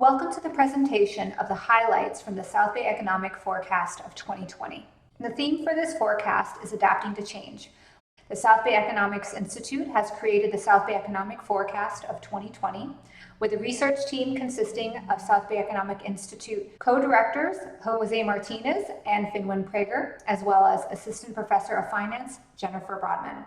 Welcome to the presentation of the highlights from the South Bay Economic Forecast of 2020. The theme for this forecast is adapting to change. The South Bay Economics Institute has created the South Bay Economic Forecast of 2020 with a research team consisting of South Bay Economic Institute co-directors Jose Martinez and Finwin Prager, as well as Assistant Professor of Finance Jennifer Broadman.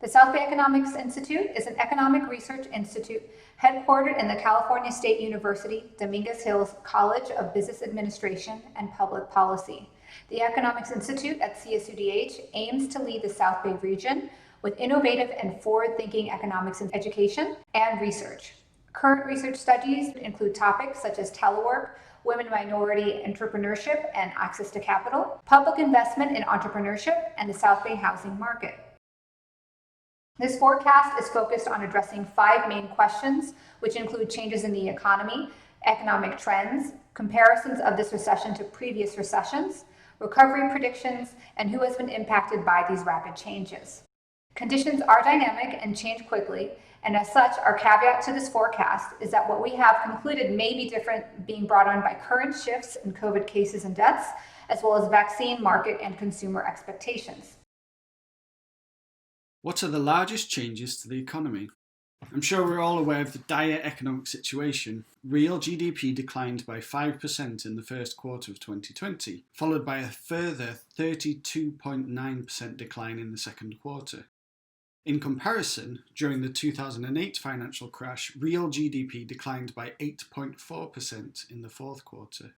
The South Bay Economics Institute is an economic research institute headquartered in the California State University Dominguez Hills College of Business Administration and Public Policy. The Economics Institute at CSUDH aims to lead the South Bay region with innovative and forward-thinking economics in education and research. Current research studies include topics such as telework, women-minority entrepreneurship and access to capital, public investment in entrepreneurship, and the South Bay housing market. This forecast is focused on addressing 5 main questions, which include changes in the economy, economic trends, comparisons of this recession to previous recessions, recovery predictions, and who has been impacted by these rapid changes. Conditions are dynamic and change quickly, and as such, our caveat to this forecast is that what we have concluded may be different, being brought on by current shifts in COVID cases and deaths, as well as vaccine market and consumer expectations. What are the largest changes to the economy? I'm sure we're all aware of the dire economic situation. Real GDP declined by 5% in the first quarter of 2020, followed by a further 32.9% decline in the second quarter. In comparison, during the 2008 financial crash, real GDP declined by 8.4% in the fourth quarter.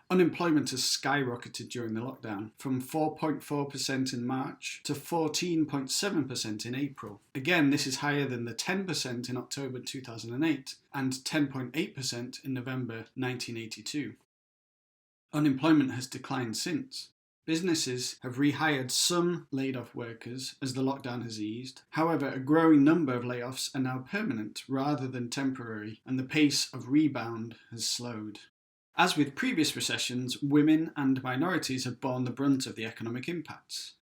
Unemployment has skyrocketed during the lockdown, from 4.4% in March to 14.7% in April. Again, this is higher than the 10% in October 2008 and 10.8% in November 1982. Unemployment has declined since. Businesses have rehired some laid-off workers as the lockdown has eased. However, a growing number of layoffs are now permanent rather than temporary, and the pace of rebound has slowed. As with previous recessions, women and minorities have borne the brunt of the economic impacts.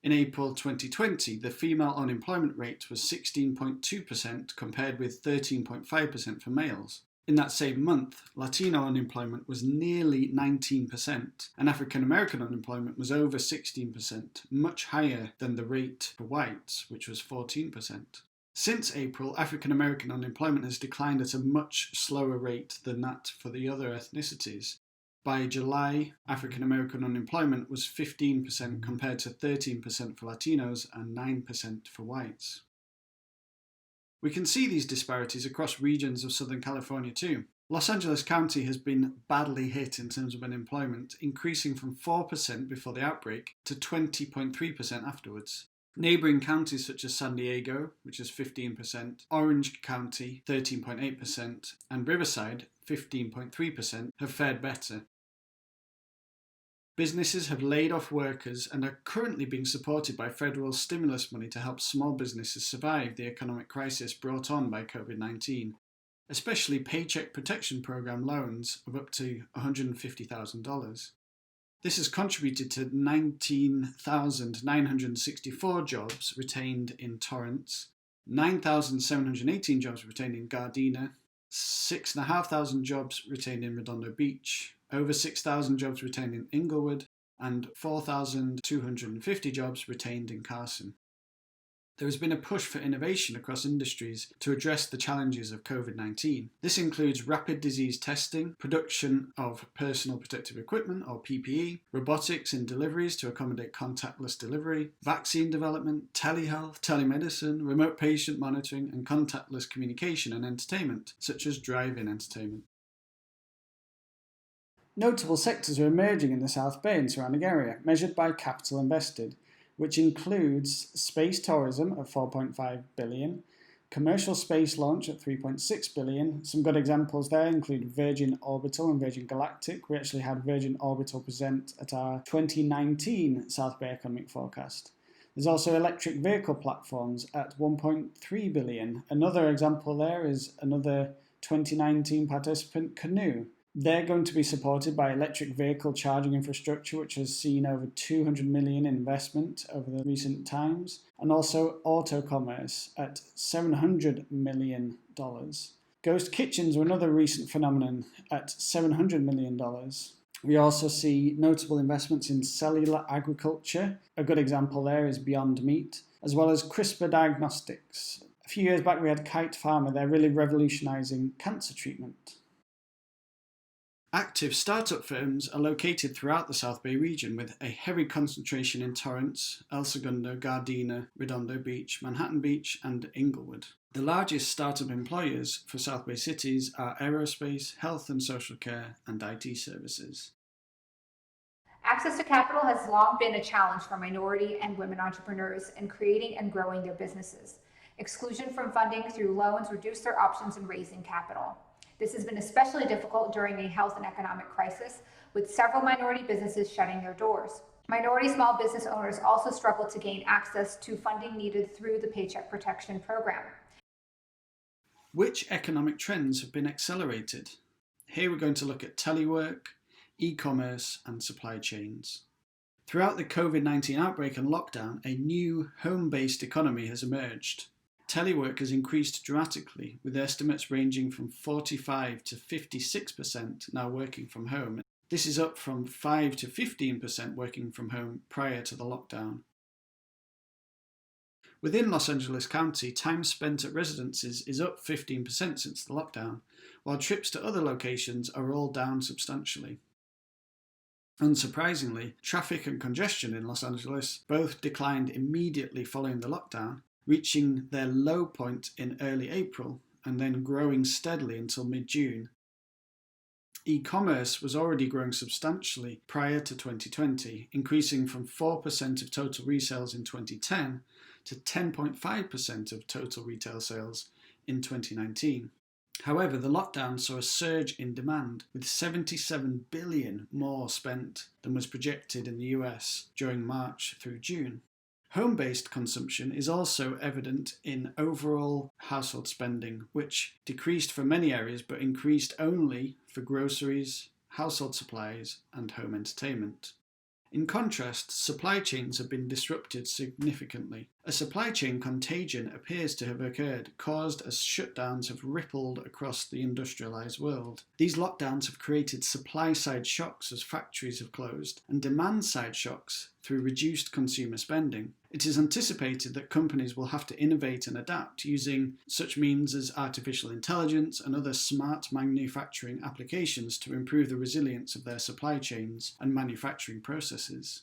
In April 2020, the female unemployment rate was 16.2% compared with 13.5% for males. In that same month, Latino unemployment was nearly 19% and African American unemployment was over 16%, much higher than the rate for whites, which was 14%. Since April, African American unemployment has declined at a much slower rate than that for the other ethnicities. By July, African American unemployment was 15% compared to 13% for Latinos and 9% for whites. We can see these disparities across regions of Southern California too. Los Angeles County has been badly hit in terms of unemployment, increasing from 4% before the outbreak to 20.3% afterwards. Neighbouring counties such as San Diego, which is 15%, Orange County, 13.8%, and Riverside, 15.3%, have fared better. Businesses have laid off workers and are currently being supported by federal stimulus money to help small businesses survive the economic crisis brought on by COVID-19, especially Paycheck Protection Program loans of up to $150,000. This has contributed to 19,964 jobs retained in Torrance, 9,718 jobs retained in Gardena, 6,500 jobs retained in Redondo Beach, over 6,000 jobs retained in Inglewood, and 4,250 jobs retained in Carson. There has been a push for innovation across industries to address the challenges of COVID-19. This includes rapid disease testing, production of personal protective equipment or PPE, robotics in deliveries to accommodate contactless delivery, vaccine development, telehealth, telemedicine, remote patient monitoring, and contactless communication and entertainment, such as drive-in entertainment. Notable sectors are emerging in the South Bay and surrounding area, measured by capital invested, which includes space tourism at $4.5 billion, commercial space launch at $3.6 billion. Some good examples there include Virgin Orbital and Virgin Galactic. We actually had Virgin Orbital present at our 2019 South Bay Economic Forecast. There's also electric vehicle platforms at $1.3 billion. Another example there is another 2019 participant, Canoe. They're going to be supported by electric vehicle charging infrastructure, which has seen over $200 million in investment over the recent times, and also auto commerce at $700 million. Ghost kitchens were another recent phenomenon at $700 million. We also see notable investments in cellular agriculture. A good example there is Beyond Meat, as well as CRISPR diagnostics. A few years back we had Kite Pharma, they're really revolutionising cancer treatment. Active startup firms are located throughout the South Bay region with a heavy concentration in Torrance, El Segundo, Gardena, Redondo Beach, Manhattan Beach and Inglewood. The largest startup employers for South Bay cities are aerospace, health and social care and IT services. Access to capital has long been a challenge for minority and women entrepreneurs in creating and growing their businesses. Exclusion from funding through loans reduced their options in raising capital. This has been especially difficult during a health and economic crisis, with several minority businesses shutting their doors. Minority small business owners also struggle to gain access to funding needed through the Paycheck Protection Program. Which economic trends have been accelerated? Here we're going to look at telework, e-commerce and supply chains. Throughout the COVID-19 outbreak and lockdown, a new home-based economy has emerged. Telework has increased dramatically, with estimates ranging from 45 to 56% now working from home. This is up from 5 to 15% working from home prior to the lockdown. Within Los Angeles County, time spent at residences is up 15% since the lockdown, while trips to other locations are all down substantially. Unsurprisingly, traffic and congestion in Los Angeles both declined immediately following the lockdown, reaching their low point in early April and then growing steadily until mid-June. E-commerce was already growing substantially prior to 2020, increasing from 4% of total resales in 2010 to 10.5% of total retail sales in 2019. However, the lockdown saw a surge in demand, with $77 billion more spent than was projected in the US during March through June. Home-based consumption is also evident in overall household spending, which decreased for many areas but increased only for groceries, household supplies, and home entertainment. In contrast, supply chains have been disrupted significantly. A supply chain contagion appears to have occurred, caused as shutdowns have rippled across the industrialized world. These lockdowns have created supply-side shocks as factories have closed, and demand-side shocks through reduced consumer spending. It is anticipated that companies will have to innovate and adapt using such means as artificial intelligence and other smart manufacturing applications to improve the resilience of their supply chains and manufacturing processes.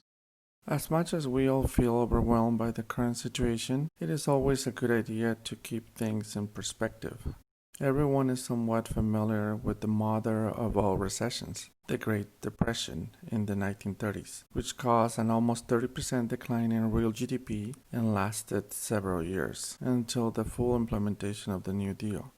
As much as we all feel overwhelmed by the current situation, it is always a good idea to keep things in perspective. Everyone is somewhat familiar with the mother of all recessions, the Great Depression in the 1930s, which caused an almost 30% decline in real GDP and lasted several years until the full implementation of the New Deal.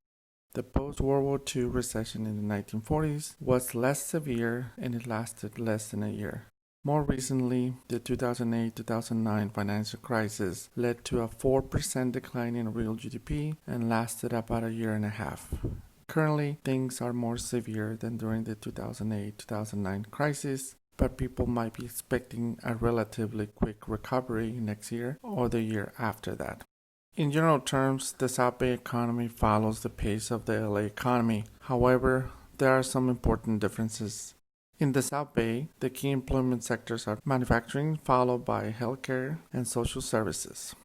The post-World War II recession in the 1940s was less severe and it lasted less than a year. More recently, the 2008-2009 financial crisis led to a 4% decline in real GDP and lasted about a year and a half. Currently, things are more severe than during the 2008-2009 crisis, but people might be expecting a relatively quick recovery next year or the year after that. In general terms, the South Bay economy follows the pace of the LA economy. However, there are some important differences. In the South Bay, the key employment sectors are manufacturing, followed by healthcare and social services.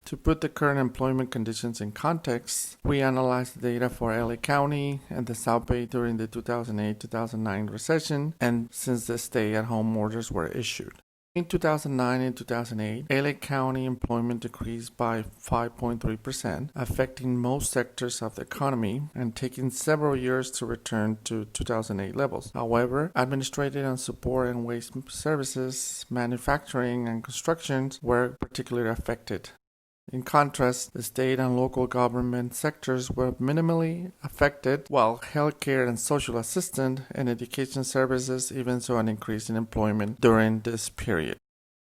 To put the current employment conditions in context, we analyzed the data for LA County and the South Bay during the 2008-2009 recession and since the stay-at-home orders were issued. In 2009 and 2008, LA County employment decreased by 5.3%, affecting most sectors of the economy and taking several years to return to 2008 levels. However, administrative and support and waste services, manufacturing, and construction were particularly affected. In contrast, the state and local government sectors were minimally affected, while healthcare and social assistance and education services even saw an increase in employment during this period.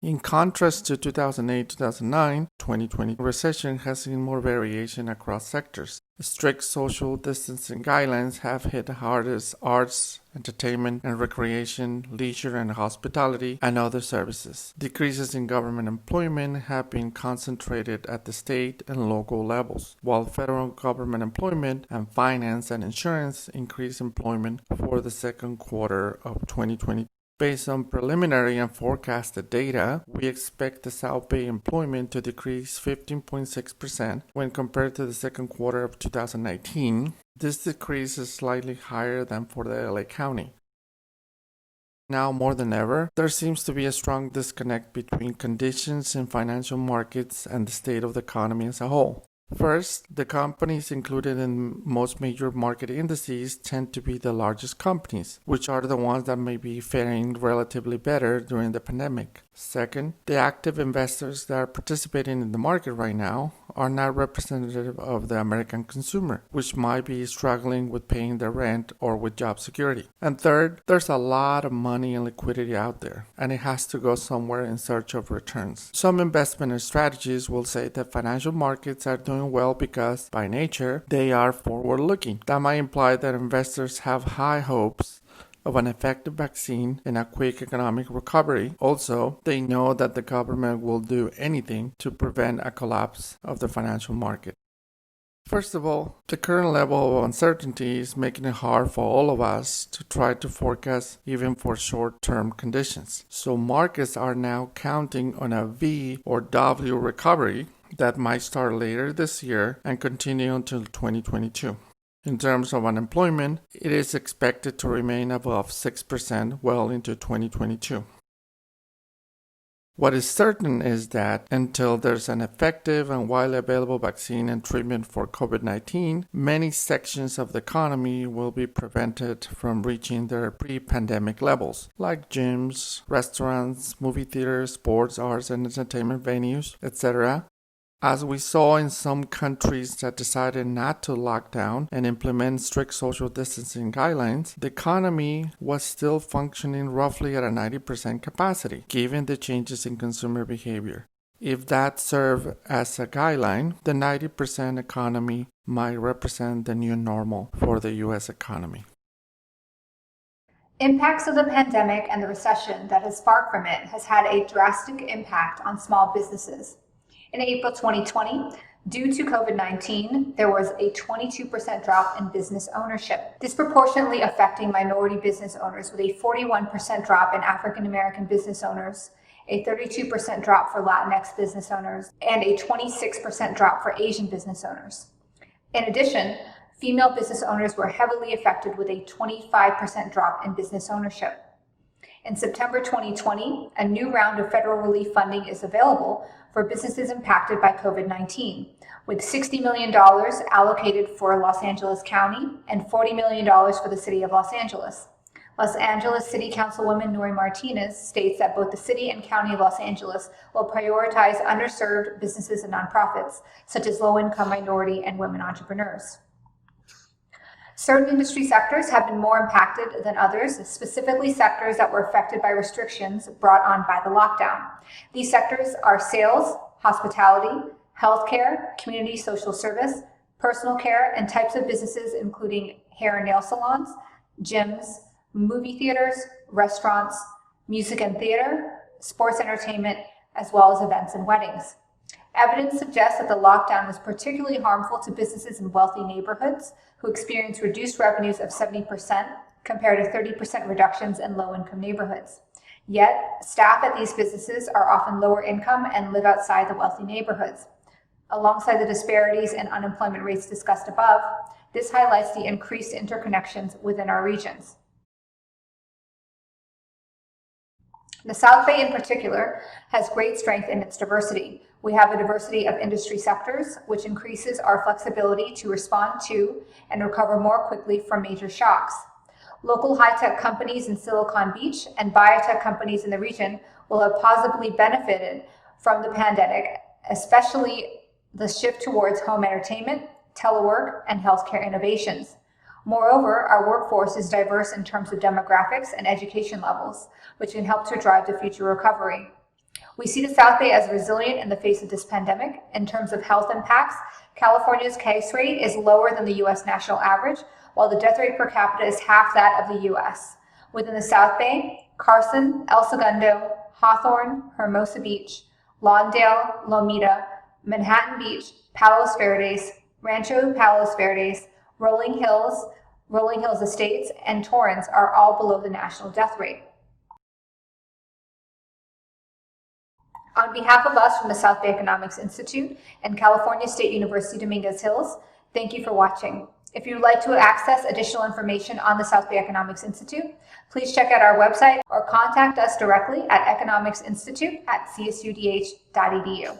In contrast to 2008-2009, 2020 recession has seen more variation across sectors. Strict social distancing guidelines have hit hardest arts, entertainment and recreation, leisure and hospitality, and other services. Decreases in government employment have been concentrated at the state and local levels, while federal government employment and finance and insurance increased employment for the second quarter of 2020. Based on preliminary and forecasted data, we expect the South Bay employment to decrease 15.6% when compared to the second quarter of 2019. This decrease is slightly higher than for the LA County. Now more than ever, there seems to be a strong disconnect between conditions in financial markets and the state of the economy as a whole. First, the companies included in most major market indices tend to be the largest companies, which are the ones that may be faring relatively better during the pandemic. Second, the active investors that are participating in the market right now are not representative of the American consumer, which might be struggling with paying their rent or with job security. And third, there's a lot of money and liquidity out there, and it has to go somewhere in search of returns. Some investment strategies will say that financial markets are doing well because, by nature, they are forward-looking. That might imply that investors have high hopes of an effective vaccine and a quick economic recovery. Also, they know that the government will do anything to prevent a collapse of the financial market. First of all, the current level of uncertainty is making it hard for all of us to try to forecast even for short-term conditions. So markets are now counting on a V or W recovery that might start later this year and continue until 2022. In terms of unemployment, it is expected to remain above 6% well into 2022. What is certain is that until there's an effective and widely available vaccine and treatment for COVID-19, many sections of the economy will be prevented from reaching their pre-pandemic levels, like gyms, restaurants, movie theaters, sports, arts and entertainment venues, etc. As we saw in some countries that decided not to lock down and implement strict social distancing guidelines, the economy was still functioning roughly at a 90% capacity, given the changes in consumer behavior. If that served as a guideline, the 90% economy might represent the new normal for the U.S. economy. Impacts of the pandemic and the recession that has sparked from it has had a drastic impact on small businesses. In April 2020, due to COVID-19, there was a 22% drop in business ownership, disproportionately affecting minority business owners with a 41% drop in African American business owners, a 32% drop for Latinx business owners, and a 26% drop for Asian business owners. In addition, female business owners were heavily affected with a 25% drop in business ownership. In September 2020, a new round of federal relief funding is available for businesses impacted by COVID-19, with $60 million allocated for Los Angeles County and $40 million for the City of Los Angeles. Los Angeles City Councilwoman Nori Martinez states that both the City and County of Los Angeles will prioritize underserved businesses and nonprofits, such as low-income minority and women entrepreneurs. Certain industry sectors have been more impacted than others, specifically sectors that were affected by restrictions brought on by the lockdown. These sectors are sales, hospitality, healthcare, community social service, personal care, and types of businesses including hair and nail salons, gyms, movie theaters, restaurants, music and theater, sports entertainment, as well as events and weddings. Evidence suggests that the lockdown was particularly harmful to businesses in wealthy neighborhoods who experienced reduced revenues of 70% compared to 30% reductions in low-income neighborhoods. Yet, staff at these businesses are often lower income and live outside the wealthy neighborhoods. Alongside the disparities in unemployment rates discussed above, this highlights the increased interconnections within our regions. The South Bay in particular has great strength in its diversity. We have a diversity of industry sectors, which increases our flexibility to respond to and recover more quickly from major shocks. Local high-tech companies in Silicon Beach and biotech companies in the region will have positively benefited from the pandemic, especially the shift towards home entertainment, telework, and healthcare innovations. Moreover, our workforce is diverse in terms of demographics and education levels, which can help to drive the future recovery. We see the South Bay as resilient in the face of this pandemic. In terms of health impacts, California's case rate is lower than the U.S. national average, while the death rate per capita is half that of the U.S. Within the South Bay, Carson, El Segundo, Hawthorne, Hermosa Beach, Lawndale, Lomita, Manhattan Beach, Palos Verdes, Rancho Palos Verdes, Rolling Hills Estates, and Torrance are all below the national death rate. On behalf of us from the South Bay Economics Institute and California State University Dominguez Hills, thank you for watching. If you would like to access additional information on the South Bay Economics Institute, please check out our website or contact us directly at economicsinstitute@csudh.edu.